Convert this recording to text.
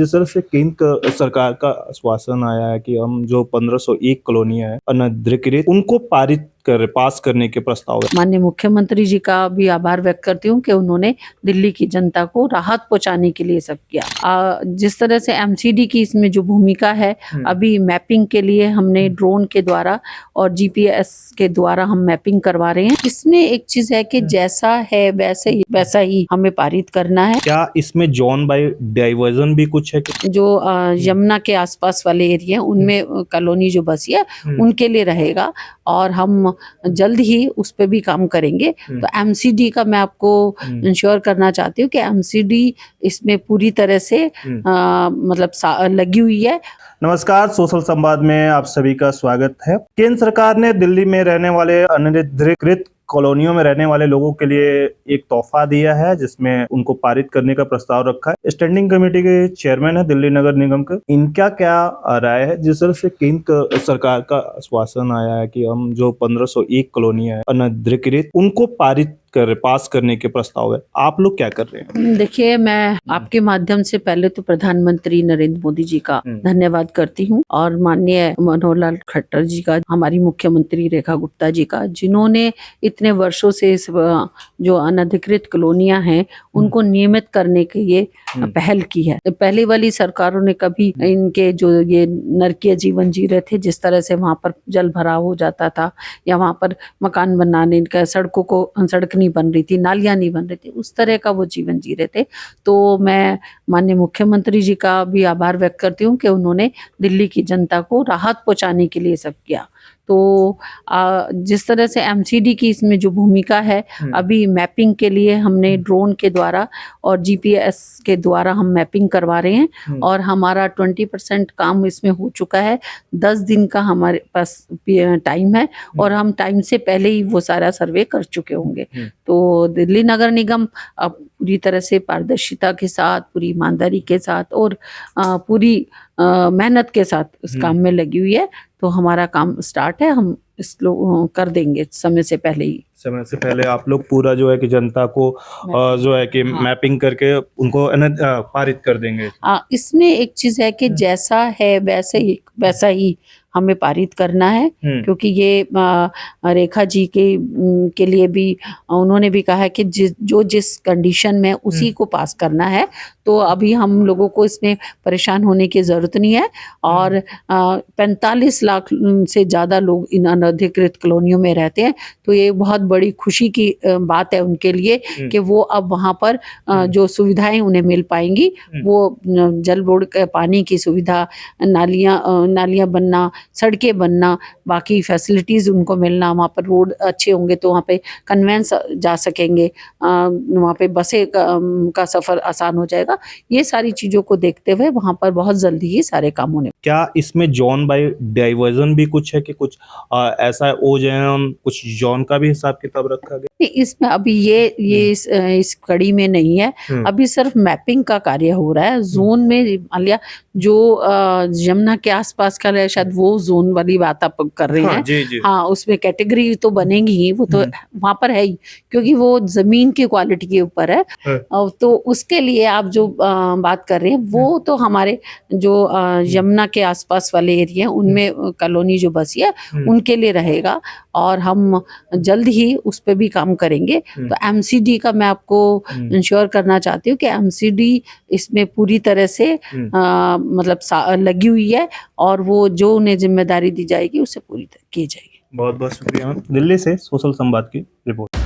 जिस तरफ से केंद्र सरकार का आश्वासन आया है कि हम जो 1501 कॉलोनियां हैं अनधिकृत उनको पास करने के प्रस्ताव है। माननीय मुख्यमंत्री जी का भी आभार व्यक्त करती हूँ कि उन्होंने दिल्ली की जनता को राहत पहुंचाने के लिए सब किया। जिस तरह से एमसीडी की इसमें जो भूमिका है, अभी मैपिंग के लिए हमने ड्रोन के द्वारा और जीपीएस के द्वारा हम मैपिंग करवा रहे हैं। इसमें एक चीज है कि जैसा है वैसा ही हमें पारित करना है। क्या इसमें जोन बाय डाइवर्जन भी कुछ है? जो यमुना के आसपास वाले एरिया उनमें कॉलोनी जो बसी है उनके लिए रहेगा और हम जल्द ही उस पर भी काम करेंगे। तो एमसीडी का मैं आपको इंश्योर करना चाहती हूँ कि एमसीडी इसमें पूरी तरह से मतलब लगी हुई है। नमस्कार, सोशल संवाद में आप सभी का स्वागत है। केंद्र सरकार ने दिल्ली में रहने वाले अनधिकृत कॉलोनियों में रहने वाले लोगों के लिए एक तोहफा दिया है, जिसमें उनको पारित करने का प्रस्ताव रखा है। स्टैंडिंग कमेटी के चेयरमैन है दिल्ली नगर निगम के, इनका क्या राय है? जिस तरफ से केंद्र सरकार का आश्वासन आया है कि हम जो 1501 कॉलोनियां हैं अनधिकृत उनको पास करने के प्रस्ताव है, आप लोग क्या कर रहे हैं? देखिए, मैं आपके माध्यम से पहले तो प्रधानमंत्री नरेंद्र मोदी जी का धन्यवाद करती हूँ और माननीय मनोहर लाल खट्टर जी का, हमारी मुख्यमंत्री रेखा गुप्ता जी का, जिन्होंने इतने वर्षों से इस जो अनधिकृत कॉलोनियां हैं उनको नियमित करने के लिए पहल की है। पहले वाली सरकारों ने कभी इनके जो ये नरकीय जीवन जी रहे थे, जिस तरह से वहां पर जल भराव हो जाता था या वहां पर मकान बनाने का सड़क नहीं बन रही थी, नालियां नहीं बन रही थी, उस तरह का वो जीवन जी रहे थे। तो मैं माननीय मुख्यमंत्री जी का भी आभार व्यक्त करती हूँ कि उन्होंने दिल्ली की जनता को राहत पहुंचाने के लिए सब किया। तो जिस तरह से एमसीडी की इसमें जो भूमिका है, अभी मैपिंग के लिए हमने ड्रोन के द्वारा और जीपीएस के द्वारा हम मैपिंग करवा रहे हैं और हमारा 20% काम इसमें हो चुका है। 10 दिन का हमारे पास टाइम है और हम टाइम से पहले ही वो सारा सर्वे कर चुके होंगे। तो दिल्ली नगर निगम अब पूरी तरह से पारदर्शिता के साथ, पूरी ईमानदारी के साथ और पूरी मेहनत के साथ इस काम में लगी हुई है। तो हमारा काम स्टार्ट है, हम कर देंगे समय से पहले आप लोग पूरा जो है कि जनता को जो है कि मैपिंग करके उनको पारित कर देंगे। इसमें एक चीज है कि जैसा है वैसा ही हमें पारित करना है, क्योंकि ये रेखा जी के लिए भी उन्होंने भी कहा है कि जिस कंडीशन में उसी को पास करना है। तो अभी हम लोगों को इसमें परेशान होने की जरूरत नहीं है और 45 लाख से ज्यादा लोग इन अनधिकृत कॉलोनियों में रहते हैं। तो ये बहुत बड़ी खुशी की बात है उनके लिए कि वो अब वहाँ पर जो सुविधाएं उन्हें मिल पाएंगी, वो जल बोर्ड के पानी की सुविधा, नालियां बनना, सड़कें बनना, बाकी फैसिलिटीज उनको मिलना, वहाँ पर रोड अच्छे होंगे तो वहाँ पे कन्वेंस जा सकेंगे, वहाँ पे बसें का सफर आसान हो जाएगा। ये सारी चीजों को देखते हुए वहाँ पर बहुत जल्दी ही सारे काम होने। क्या इसमें जोन बाय डाइवर्जन भी कुछ है कि कुछ ऐसा ओजोन कुछ जोन का भी हिसाब किताब रखा गया? इसमें अभी ये इस कड़ी में नहीं है, अभी सिर्फ मैपिंग का कार्य हो रहा है। जोन में मान लिया जो यमुना के आसपास का है, शायद वो जोन वाली बात आप कर रहे हैं। जी। हाँ, उसमें कैटेगरी तो बनेगी ही, वो तो वहां पर है ही, क्योंकि वो जमीन की क्वालिटी के ऊपर है। तो उसके लिए आप जो बात कर रहे हैं वो तो हमारे जो यमुना के आसपास वाले एरिया उनमें कॉलोनी जो बसी है उनके लिए रहेगा और हम जल्द ही उस पर भी काम करेंगे। तो एमसीडी का मैं आपको इंश्योर करना चाहती हूँ कि एमसीडी इसमें पूरी तरह से मतलब लगी हुई है और वो जो उन्हें जिम्मेदारी दी जाएगी उसे पूरी तरह की जाएगी। बहुत बहुत शुक्रिया। दिल्ली से सोशल संवाद की रिपोर्ट।